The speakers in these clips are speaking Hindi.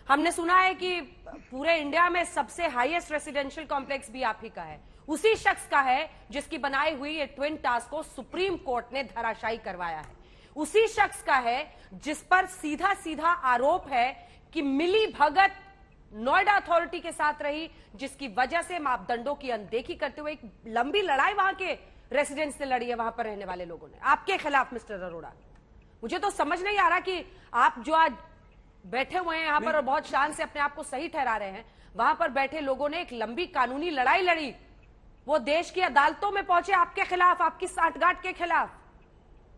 हमने सुना है कि पूरे इंडिया में सबसे हाईएस्ट रेसिडेंशियल कॉम्प्लेक्स भी आप ही का है, उसी शख्स का है जिसकी बनाई हुई ये ट्विन टावर्स को सुप्रीम कोर्ट ने धराशायी करवाया है। उसी शख्स का है जिस पर सीधा सीधा आरोप है कि मिली भगत नोएडा अथॉरिटी के साथ रही, जिसकी वजह से मापदंडों की अनदेखी करते हुए एक लंबी लड़ाई वहां के रेसिडेंट्स से लड़ी है, वहां पर रहने वाले लोगों ने आपके खिलाफ। मिस्टर अरोड़ा, मुझे तो समझ नहीं आ रहा कि आप जो आज बैठे हुए हैं यहां पर और बहुत शान से अपने आप को सही ठहरा रहे हैं, वहां पर बैठे लोगों ने एक लंबी कानूनी लड़ाई लड़ी, वो देश की अदालतों में पहुंचे आपके खिलाफ, आपकी साठगांठ के खिलाफ,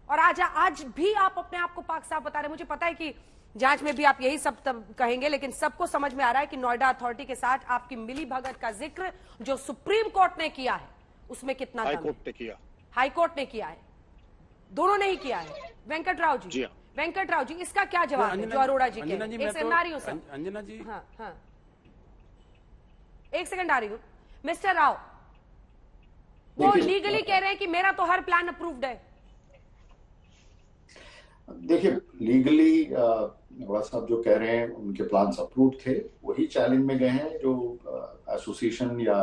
और आज भी आप अपने आप को पाक साफ बता रहे हैं। मुझे पता है कि जांच में भी आप यही सब कहेंगे, लेकिन सबको समझ में आ रहा है कि नोएडा अथॉरिटी के साथ आपकी मिली भगत का जिक्र जो सुप्रीम कोर्ट ने किया है उसमें कितना दम है। हाईकोर्ट ने किया है, दोनों ने ही किया है। वेंकट राव जी, वेंकट राव जी, इसका क्या जवाब है जो अरोड़ा जी के? एक सेकंड आ रही हूँ सर, अंजना जी, हाँ, एक सेकंड आ रही हूँ। मिस्टर राव, वो लीगली कह रहे हैं कि मेरा तो हर प्लान अप्रूव्ड है। देखिए, लीगली अरोड़ा साहब जो कह रहे हैं उनके प्लान्स अप्रूव्ड थे, वही चैलेंज में गए हैं जो एसोसिएशन या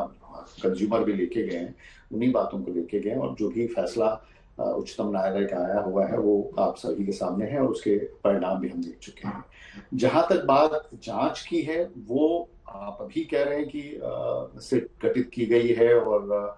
कंज्यूमर भी लेके गए हैं, उन्हीं बातों को लेके गए, और जो भी फैसला उच्चतम न्यायालय का आया हुआ है वो आप सभी के सामने है और उसके परिणाम भी हम देख चुके हैं। जहां तक बात जांच की है, वो आप अभी कह रहे हैं कि सिट गठित की गई है और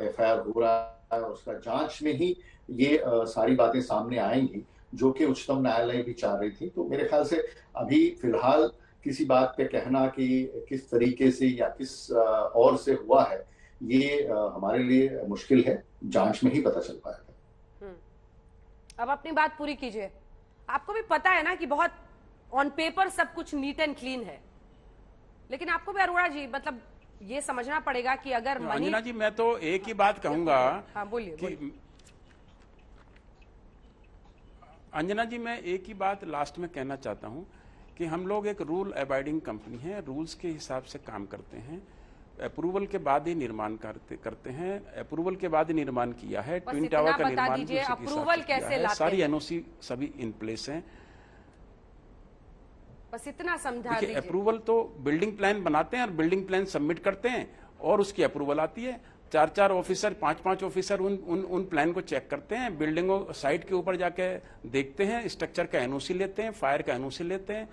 एफआईआर हो रहा है, उसका जांच में ही ये सारी बातें सामने आएंगी जो कि उच्चतम न्यायालय भी चाह रही थी। तो मेरे ख्याल से अभी फिलहाल किसी बात पे कहना कि किस तरीके से या किस और से हुआ है, ये हमारे लिए मुश्किल है, जांच में ही पता चल पाएगा। अब अपनी बात पूरी कीजिए। आपको भी पता है ना कि बहुत ऑन पेपर सब कुछ नीट एंड क्लीन है, लेकिन आपको भी अरोड़ा जी मतलब ये समझना पड़ेगा कि अगर अंजना जी, मैं तो एक ही बात कहूंगा। हाँ, बोलिए। अंजना जी, मैं एक ही बात लास्ट में कहना चाहता हूं कि हम लोग एक रूल अबाइडिंग कंपनी है, रूल्स के हिसाब से काम करते हैं, अप्रूवल के बाद ही निर्माण करते हैं, अप्रूवल के बाद ही निर्माण किया है। ट्विन टावर का निर्माण भी अप्रूवल कैसे लाते हैं? सारी एनओसी सभी इन प्लेस हैं, बस इतना समझा दीजिए। अप्रूवल तो बिल्डिंग प्लान बनाते हैं और बिल्डिंग प्लान सबमिट करते हैं और उसकी अप्रूवल आती है। 4-4 ऑफिसर, 5-5 ऑफिसर उन प्लान को चेक करते हैं, बिल्डिंगों साइट के ऊपर जाके देखते हैं, स्ट्रक्चर का एनओसी लेते हैं, फायर का एनओसी लेते हैं।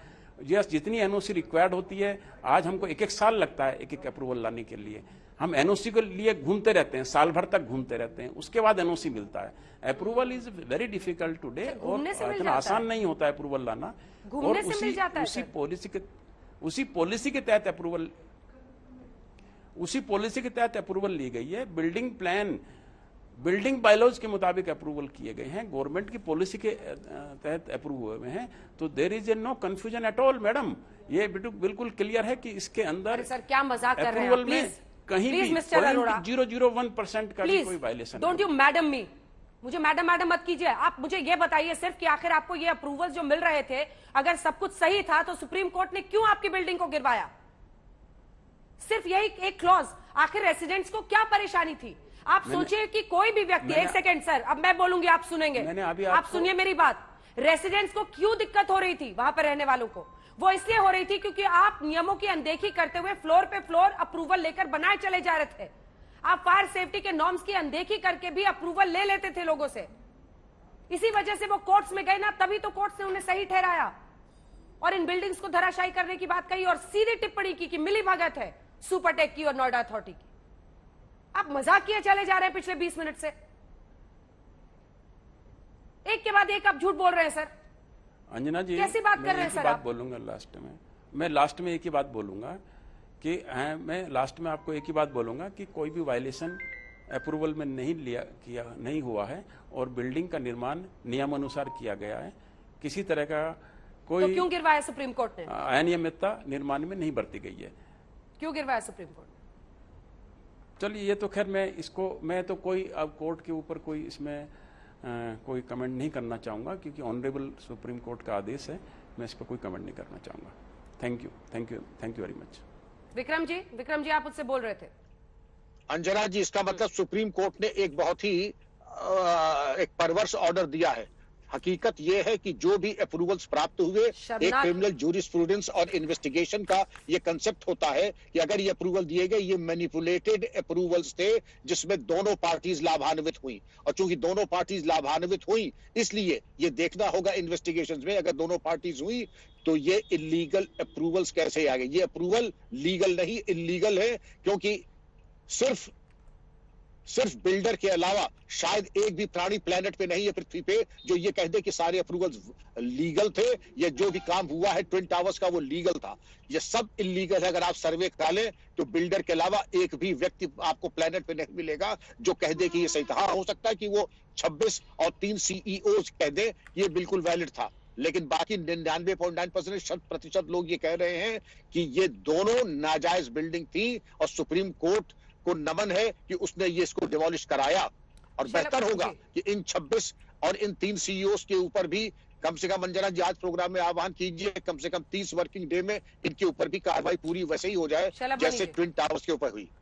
यस, जितनी एनओसी रिक्वायर्ड होती है, आज हमको 1-1 साल लगता है एक अप्रूवल लाने के लिए। हम एनओसी के लिए घूमते रहते हैं, साल भर तक घूमते रहते हैं, उसके बाद एनओसी मिलता है। Approval is very difficult today और इतना आसान नहीं होता है अप्रूवल लाना। और उसी पॉलिसी के तहत अप्रूवल ली गई है। बिल्डिंग प्लान, बिल्डिंग बायलॉज के मुताबिक अप्रूवल किए गए हैं, गवर्नमेंट की पॉलिसी के तहत अप्रूव हुए हैं। तो there is no confusion at all madam, ये बिल्कुल क्लियर है कि इसके अंदर सर क्या मजाक कर रहे हैं अप्रूवल में कहीं भी 0.001% का भी कोई वायलेशन। डोंट यू मैडम मी, मुझे मैडम मत कीजिए। आप मुझे ये बताइए सिर्फ कि आखिर आपको ये अप्रूवल जो मिल रहे थे, अगर सब कुछ सही था तो सुप्रीम कोर्ट ने क्यों आपकी बिल्डिंग को गिरवाया? सिर्फ यही एक क्लॉज, आखिर रेसिडेंट्स को क्या परेशानी थी? आप सोचिए कि कोई भी व्यक्ति, एक सेकंड सर, अब मैं बोलूंगी आप सुनेंगे, आप सुनिए मेरी बात। रेसिडेंट्स को क्यों दिक्कत हो रही थी वहां पर रहने वालों को? वो इसलिए हो रही थी क्योंकि आप नियमों की अनदेखी करते हुए फ्लोर पे फ्लोर अप्रूवल लेकर बनाए चले जा रहे थे। आप फायर सेफ्टी के नॉर्म्स की अनदेखी करके भी अप्रूवल ले लेते थे लोगों से। इसी वजह से वो कोर्ट्स में गए ना, तभी तो कोर्ट्स ने उन्हें सही ठहराया और इन बिल्डिंग्स को धराशायी करने की बात कही और सीधी टिप्पणी की कि मिली भगत है सुपरटेक की और नोएडा अथॉरिटी की। आप मजाक किए चले जा रहे हैं पिछले 20 मिनट से, एक के बाद एक आप झूठ बोल रहे हैं सर। अंजना जी, कैसी बात कर रहे हैं सर? बात बोलूंगा लास्ट में, मैं लास्ट में एक ही बात बोलूंगा कि मैं लास्ट में आपको एक ही बात बोलूंगा कि कोई भी वायलेशन अप्रूवल में नहीं हुआ है और बिल्डिंग का निर्माण नियमानुसार किया गया है। किसी तरह का कोई तो क्यों गिरवाया सुप्रीम कोर्ट ने? अनियमितता निर्माण में नहीं बरती गई है। क्यों गिरवाया सुप्रीम कोर्ट? चलिए, ये तो खैर मैं तो कोई अब कोर्ट के ऊपर कोई इसमें कोई कमेंट नहीं करना चाहूंगा, क्योंकि ऑनरेबल सुप्रीम कोर्ट का आदेश है, मैं इस पर कोई कमेंट नहीं करना चाहूंगा। Thank you very much. Vikram ji आप मुझसे बोल रहे थे। अंजना जी, इसका मतलब सुप्रीम कोर्ट ने एक बहुत ही एक परवर्स ऑर्डर दिया है। हकीकत यह है कि जो भी अप्रूवल्स प्राप्त हुए, एक शर्मनाक। क्रिमिनल जूरिस्प्रूडेंस और इन्वेस्टिगेशन का ये कंसेप्ट होता है कि अगर ये अप्रूवल दिए गए, ये मैनिपुलेटेड अप्रूवल्स थे जिसमें दोनों पार्टीज लाभान्वित हुई, और चूंकि दोनों पार्टीज लाभान्वित हुई इसलिए ये देखना होगा इन्वेस्टिगेशंस में, अगर दोनों पार्टीज हुई तो ये इलीगल अप्रूवल्स कैसे आ गए। ये अप्रूवल लीगल नहीं, इलीगल है, क्योंकि सिर्फ बिल्डर के अलावा शायद एक भी प्राणी प्लेनेट पे नहीं है, पृथ्वी पे, जो ये कह दे कि सारे अप्रूवल्स लीगल थे, या जो भी काम हुआ है ट्विन टावर्स का वो लीगल था। ये सब इलीगल है। अगर आप सर्वे करा लें तो बिल्डर के अलावा एक भी व्यक्ति आपको प्लेनेट पे नहीं मिलेगा जो कह दे कि ये सही था। हाँ, हो सकता है कि वो 26 और 3 सीईओ कह दे ये बिल्कुल वैलिड था, लेकिन बाकी 99.9% लोग ये कह रहे हैं कि ये दोनों नाजायज बिल्डिंग थी, और सुप्रीम कोर्ट को नमन है कि उसने ये इसको डिमोलिश कराया। और बेहतर होगा कि इन 26 और इन 3 सीईओस के ऊपर भी कम से कम अंजना जी आज प्रोग्राम में आह्वान कीजिए, कम से कम 30 वर्किंग डे में इनके ऊपर भी कार्रवाई पूरी वैसे ही हो जाए जैसे ट्विन टावर्स के ऊपर हुई।